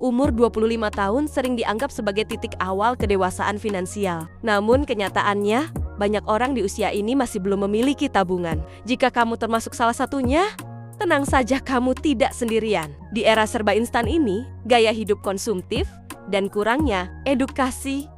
Umur 25 tahun sering dianggap sebagai titik awal kedewasaan finansial. Namun kenyataannya, banyak orang di usia ini masih belum memiliki tabungan. Jika kamu termasuk salah satunya, tenang saja, kamu tidak sendirian. Di era serba instan ini, gaya hidup konsumtif dan kurangnya edukasi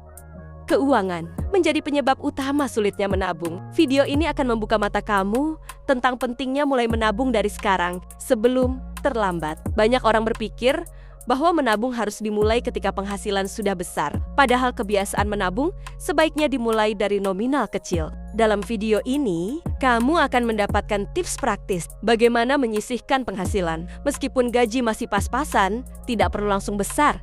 keuangan menjadi penyebab utama sulitnya menabung. Video ini akan membuka mata kamu tentang pentingnya mulai menabung dari sekarang sebelum terlambat. Banyak orang berpikir bahwa menabung harus dimulai ketika penghasilan sudah besar. Padahal kebiasaan menabung sebaiknya dimulai dari nominal kecil. Dalam video ini, kamu akan mendapatkan tips praktis bagaimana menyisihkan penghasilan. Meskipun gaji masih pas-pasan, tidak perlu langsung besar.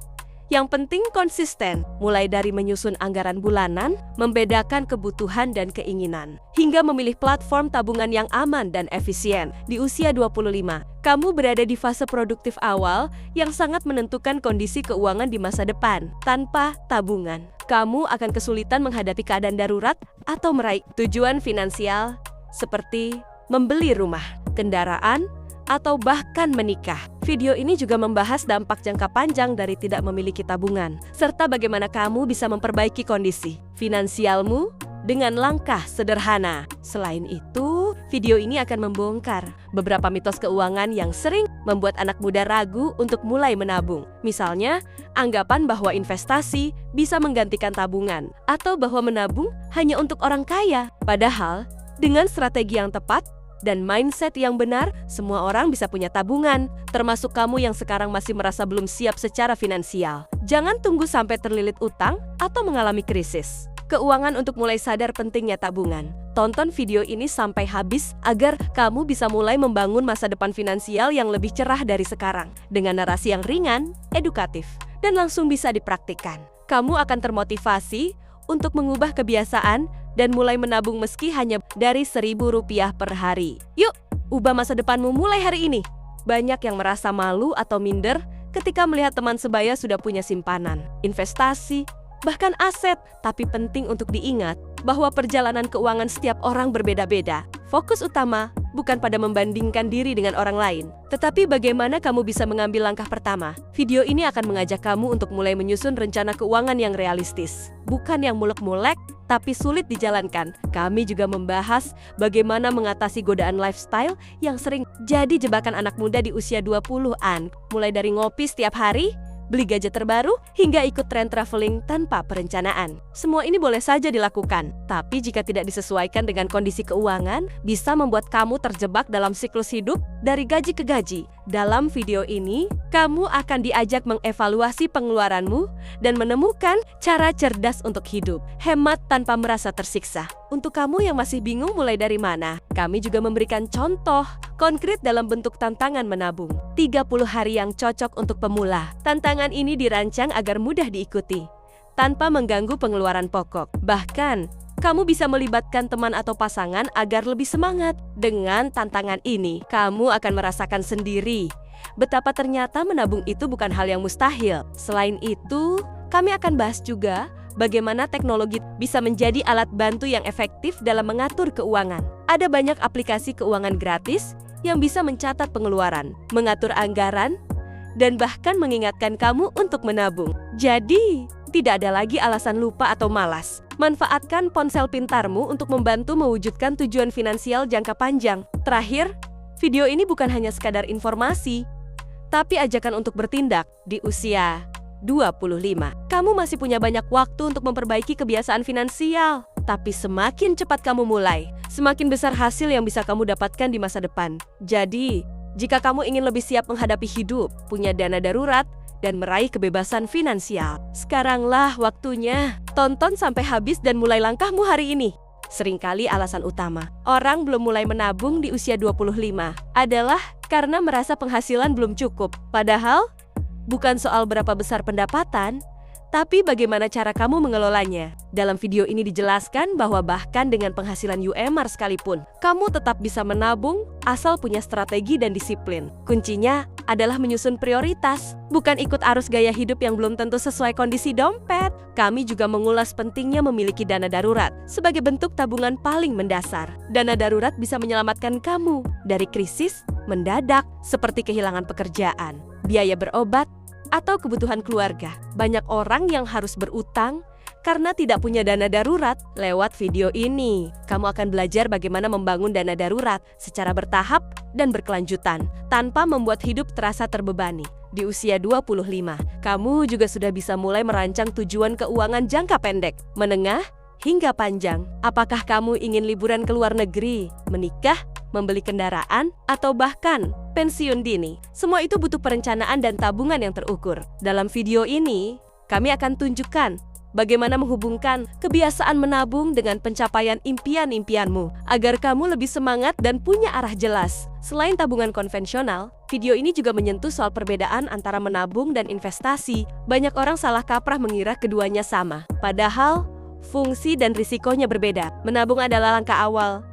Yang penting konsisten, mulai dari menyusun anggaran bulanan, membedakan kebutuhan dan keinginan, hingga memilih platform tabungan yang aman dan efisien. Di usia 25, kamu berada di fase produktif awal yang sangat menentukan kondisi keuangan di masa depan. Tanpa tabungan, kamu akan kesulitan menghadapi keadaan darurat atau meraih tujuan finansial seperti membeli rumah, kendaraan, atau bahkan menikah. Video ini juga membahas dampak jangka panjang dari tidak memiliki tabungan, serta bagaimana kamu bisa memperbaiki kondisi finansialmu dengan langkah sederhana. Selain itu, video ini akan membongkar beberapa mitos keuangan yang sering membuat anak muda ragu untuk mulai menabung. Misalnya, anggapan bahwa investasi bisa menggantikan tabungan, atau bahwa menabung hanya untuk orang kaya. Padahal, dengan strategi yang tepat dan mindset yang benar, semua orang bisa punya tabungan, termasuk kamu yang sekarang masih merasa belum siap secara finansial. Jangan tunggu sampai terlilit utang atau mengalami krisis keuangan untuk mulai sadar pentingnya tabungan. Tonton video ini sampai habis agar kamu bisa mulai membangun masa depan finansial yang lebih cerah dari sekarang, dengan narasi yang ringan, edukatif, dan langsung bisa dipraktikkan. Kamu akan termotivasi untuk mengubah kebiasaan dan mulai menabung meski hanya dari Rp1.000 per hari. Yuk, ubah masa depanmu mulai hari ini. Banyak yang merasa malu atau minder ketika melihat teman sebaya sudah punya simpanan, investasi, bahkan aset. Tapi penting untuk diingat bahwa perjalanan keuangan setiap orang berbeda-beda. Fokus utama bukan pada membandingkan diri dengan orang lain, tetapi bagaimana kamu bisa mengambil langkah pertama. Video ini akan mengajak kamu untuk mulai menyusun rencana keuangan yang realistis, bukan yang mulek-mulek, tapi sulit dijalankan. Kami juga membahas bagaimana mengatasi godaan lifestyle yang sering jadi jebakan anak muda di usia 20-an, mulai dari ngopi setiap hari, beli gadget terbaru, hingga ikut tren traveling tanpa perencanaan. Semua ini boleh saja dilakukan, tapi jika tidak disesuaikan dengan kondisi keuangan, bisa membuat kamu terjebak dalam siklus hidup dari gaji ke gaji. Dalam video ini, kamu akan diajak mengevaluasi pengeluaranmu dan menemukan cara cerdas untuk hidup, hemat tanpa merasa tersiksa. Untuk kamu yang masih bingung mulai dari mana, kami juga memberikan contoh konkret dalam bentuk tantangan menabung. 30 hari yang cocok untuk pemula. Tantangan ini dirancang agar mudah diikuti, tanpa mengganggu pengeluaran pokok. Bahkan, kamu bisa melibatkan teman atau pasangan agar lebih semangat. Dengan tantangan ini, kamu akan merasakan sendiri betapa ternyata menabung itu bukan hal yang mustahil. Selain itu, kami akan bahas juga bagaimana teknologi bisa menjadi alat bantu yang efektif dalam mengatur keuangan. Ada banyak aplikasi keuangan gratis yang bisa mencatat pengeluaran, mengatur anggaran, dan bahkan mengingatkan kamu untuk menabung. Jadi, tidak ada lagi alasan lupa atau malas. Manfaatkan ponsel pintarmu untuk membantu mewujudkan tujuan finansial jangka panjang. Terakhir, video ini bukan hanya sekadar informasi, tapi ajakan untuk bertindak. Di usia 25, kamu masih punya banyak waktu untuk memperbaiki kebiasaan finansial. Tapi semakin cepat kamu mulai, semakin besar hasil yang bisa kamu dapatkan di masa depan. Jadi, jika kamu ingin lebih siap menghadapi hidup, punya dana darurat, dan meraih kebebasan finansial, sekaranglah waktunya. Tonton sampai habis dan mulai langkahmu hari ini. Seringkali alasan utama orang belum mulai menabung di usia 25 adalah karena merasa penghasilan belum cukup. Padahal, bukan soal berapa besar pendapatan, tapi bagaimana cara kamu mengelolanya. Dalam video ini dijelaskan bahwa bahkan dengan penghasilan UMR sekalipun, kamu tetap bisa menabung asal punya strategi dan disiplin. Kuncinya adalah menyusun prioritas, bukan ikut arus gaya hidup yang belum tentu sesuai kondisi dompet. Kami juga mengulas pentingnya memiliki dana darurat sebagai bentuk tabungan paling mendasar. Dana darurat bisa menyelamatkan kamu dari krisis mendadak seperti kehilangan pekerjaan, biaya berobat, atau kebutuhan keluarga. Banyak orang yang harus berutang karena tidak punya dana darurat. Lewat video ini, kamu akan belajar bagaimana membangun dana darurat secara bertahap dan berkelanjutan, tanpa membuat hidup terasa terbebani. Di usia 25, kamu juga sudah bisa mulai merancang tujuan keuangan jangka pendek, menengah, hingga panjang. Apakah kamu ingin liburan ke luar negeri, menikah, membeli kendaraan, atau bahkan pensiun dini? Semua itu butuh perencanaan dan tabungan yang terukur. Dalam video ini, kami akan tunjukkan bagaimana menghubungkan kebiasaan menabung dengan pencapaian impian-impianmu agar kamu lebih semangat dan punya arah jelas. Selain tabungan konvensional, video ini juga menyentuh soal perbedaan antara menabung dan investasi. Banyak orang salah kaprah mengira keduanya sama. Padahal, fungsi dan risikonya berbeda. Menabung adalah langkah awal,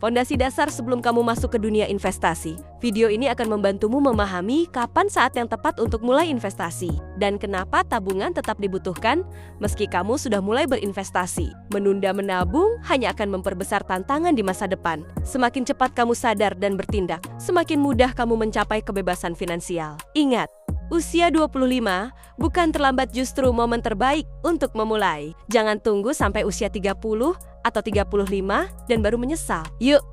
fondasi dasar sebelum kamu masuk ke dunia investasi. Video ini akan membantumu memahami kapan saat yang tepat untuk mulai investasi dan kenapa tabungan tetap dibutuhkan meski kamu sudah mulai berinvestasi. Menunda menabung hanya akan memperbesar tantangan di masa depan. Semakin cepat kamu sadar dan bertindak, semakin mudah kamu mencapai kebebasan finansial. Ingat, usia 25 bukan terlambat, justru momen terbaik untuk memulai. Jangan tunggu sampai usia 30 atau 35 dan baru menyesal. Yuk,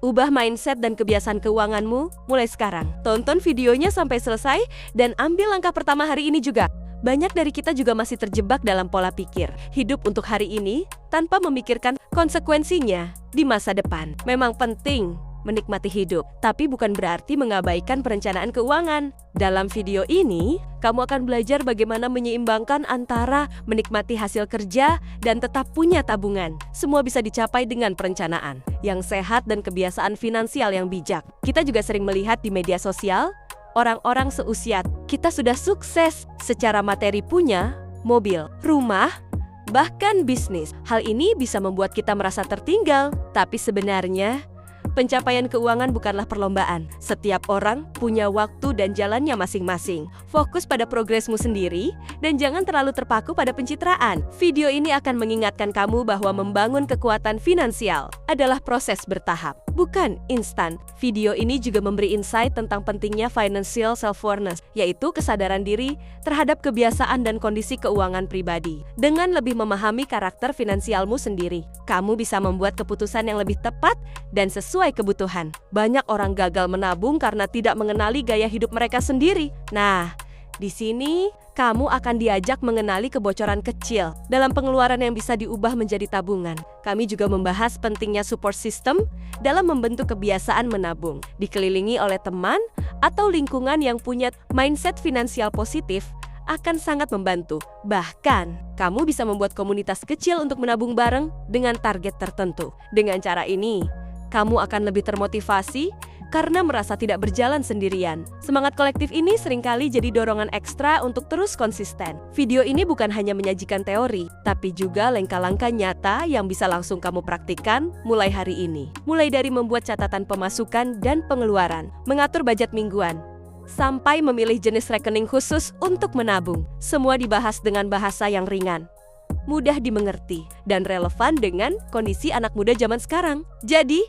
ubah mindset dan kebiasaan keuanganmu mulai sekarang. Tonton videonya sampai selesai dan ambil langkah pertama hari ini juga. Banyak dari kita juga masih terjebak dalam pola pikir hidup untuk hari ini tanpa memikirkan konsekuensinya di masa depan. Memang penting menikmati hidup, tapi bukan berarti mengabaikan perencanaan keuangan. Dalam video ini, kamu akan belajar bagaimana menyeimbangkan antara menikmati hasil kerja dan tetap punya tabungan. Semua bisa dicapai dengan perencanaan yang sehat dan kebiasaan finansial yang bijak. Kita juga sering melihat di media sosial, orang-orang seusia kita sudah sukses secara materi, punya mobil, rumah, bahkan bisnis. Hal ini bisa membuat kita merasa tertinggal, tapi sebenarnya pencapaian keuangan bukanlah perlombaan. Setiap orang punya waktu dan jalannya masing-masing. Fokus pada progresmu sendiri dan jangan terlalu terpaku pada pencitraan. Video ini akan mengingatkan kamu bahwa membangun kekuatan finansial adalah proses bertahap, bukan instan. Video ini juga memberi insight tentang pentingnya financial self-awareness, yaitu kesadaran diri terhadap kebiasaan dan kondisi keuangan pribadi. Dengan lebih memahami karakter finansialmu sendiri, kamu bisa membuat keputusan yang lebih tepat dan sesuai kebutuhan. Banyak orang gagal menabung karena tidak mengenali gaya hidup mereka sendiri. Nah, di sini kamu akan diajak mengenali kebocoran kecil dalam pengeluaran yang bisa diubah menjadi tabungan. Kami juga membahas pentingnya support system dalam membentuk kebiasaan menabung. Dikelilingi oleh teman atau lingkungan yang punya mindset finansial positif akan sangat membantu. Bahkan, kamu bisa membuat komunitas kecil untuk menabung bareng dengan target tertentu. Dengan cara ini, kamu akan lebih termotivasi karena merasa tidak berjalan sendirian. Semangat kolektif ini seringkali jadi dorongan ekstra untuk terus konsisten. Video ini bukan hanya menyajikan teori, tapi juga langkah-langkah nyata yang bisa langsung kamu praktikkan mulai hari ini. Mulai dari membuat catatan pemasukan dan pengeluaran, mengatur budget mingguan, sampai memilih jenis rekening khusus untuk menabung. Semua dibahas dengan bahasa yang ringan, mudah dimengerti, dan relevan dengan kondisi anak muda zaman sekarang. Jadi,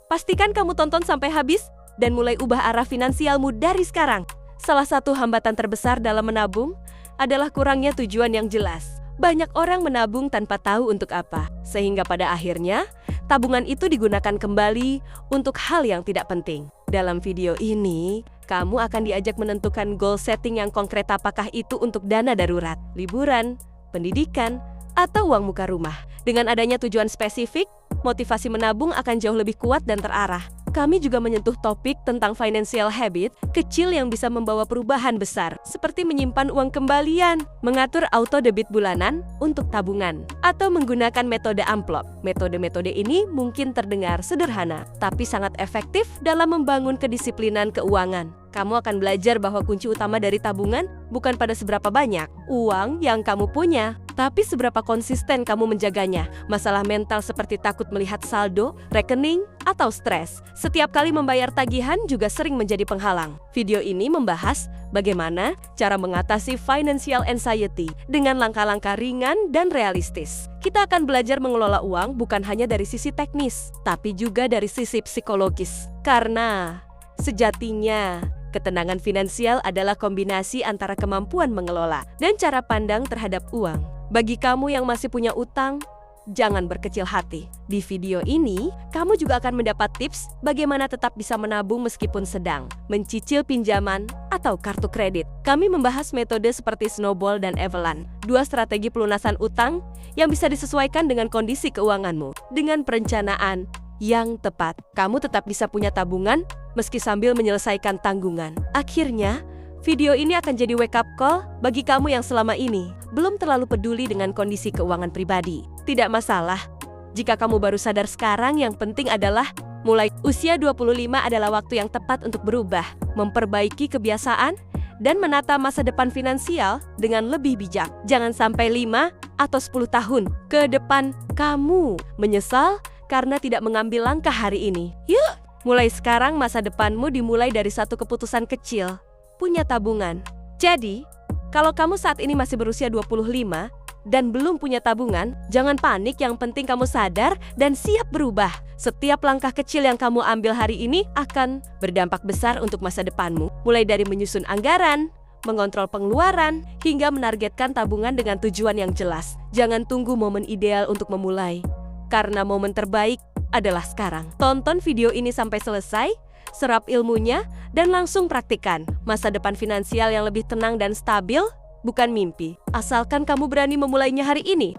pastikan kamu tonton sampai habis dan mulai ubah arah finansialmu dari sekarang. Salah satu hambatan terbesar dalam menabung adalah kurangnya tujuan yang jelas. Banyak orang menabung tanpa tahu untuk apa, sehingga pada akhirnya tabungan itu digunakan kembali untuk hal yang tidak penting. Dalam video ini, kamu akan diajak menentukan goal setting yang konkret, apakah itu untuk dana darurat, liburan, pendidikan, atau uang muka rumah. Dengan adanya tujuan spesifik, motivasi menabung akan jauh lebih kuat dan terarah. Kami juga menyentuh topik tentang financial habit kecil yang bisa membawa perubahan besar, seperti menyimpan uang kembalian, mengatur auto debit bulanan untuk tabungan, atau menggunakan metode amplop. Metode-metode ini mungkin terdengar sederhana, tapi sangat efektif dalam membangun kedisiplinan keuangan. Kamu akan belajar bahwa kunci utama dari tabungan bukan pada seberapa banyak uang yang kamu punya, tapi seberapa konsisten kamu menjaganya. Masalah mental seperti takut melihat saldo, rekening, atau stres setiap kali membayar tagihan juga sering menjadi penghalang. Video ini membahas bagaimana cara mengatasi financial anxiety dengan langkah-langkah ringan dan realistis. Kita akan belajar mengelola uang bukan hanya dari sisi teknis, tapi juga dari sisi psikologis. Karena sejatinya Ketenangan finansial adalah kombinasi antara kemampuan mengelola dan cara pandang terhadap uang. Bagi kamu yang masih punya utang, jangan berkecil hati. Di video ini, kamu juga akan mendapat tips bagaimana tetap bisa menabung meskipun sedang mencicil pinjaman atau kartu kredit. Kami membahas metode seperti Snowball dan Avalanche, dua strategi pelunasan utang yang bisa disesuaikan dengan kondisi keuanganmu. Dengan perencanaan yang tepat, kamu tetap bisa punya tabungan meski sambil menyelesaikan tanggungan. Akhirnya, video ini akan jadi wake up call bagi kamu yang selama ini belum terlalu peduli dengan kondisi keuangan pribadi. Tidak masalah, jika kamu baru sadar sekarang, yang penting adalah mulai usia 25 adalah waktu yang tepat untuk berubah, memperbaiki kebiasaan, dan menata masa depan finansial dengan lebih bijak. Jangan sampai 5 atau 10 tahun ke depan kamu menyesal karena tidak mengambil langkah hari ini. Yuk, mulai sekarang masa depanmu dimulai dari satu keputusan kecil. Punya tabungan. Jadi, kalau kamu saat ini masih berusia 25 dan belum punya tabungan, jangan panik, yang penting kamu sadar dan siap berubah. Setiap langkah kecil yang kamu ambil hari ini akan berdampak besar untuk masa depanmu. Mulai dari menyusun anggaran, mengontrol pengeluaran, hingga menargetkan tabungan dengan tujuan yang jelas. Jangan tunggu momen ideal untuk memulai, karena momen terbaik adalah sekarang. Tonton video ini sampai selesai, serap ilmunya, dan langsung praktikkan. Masa depan finansial yang lebih tenang dan stabil bukan mimpi, asalkan kamu berani memulainya hari ini.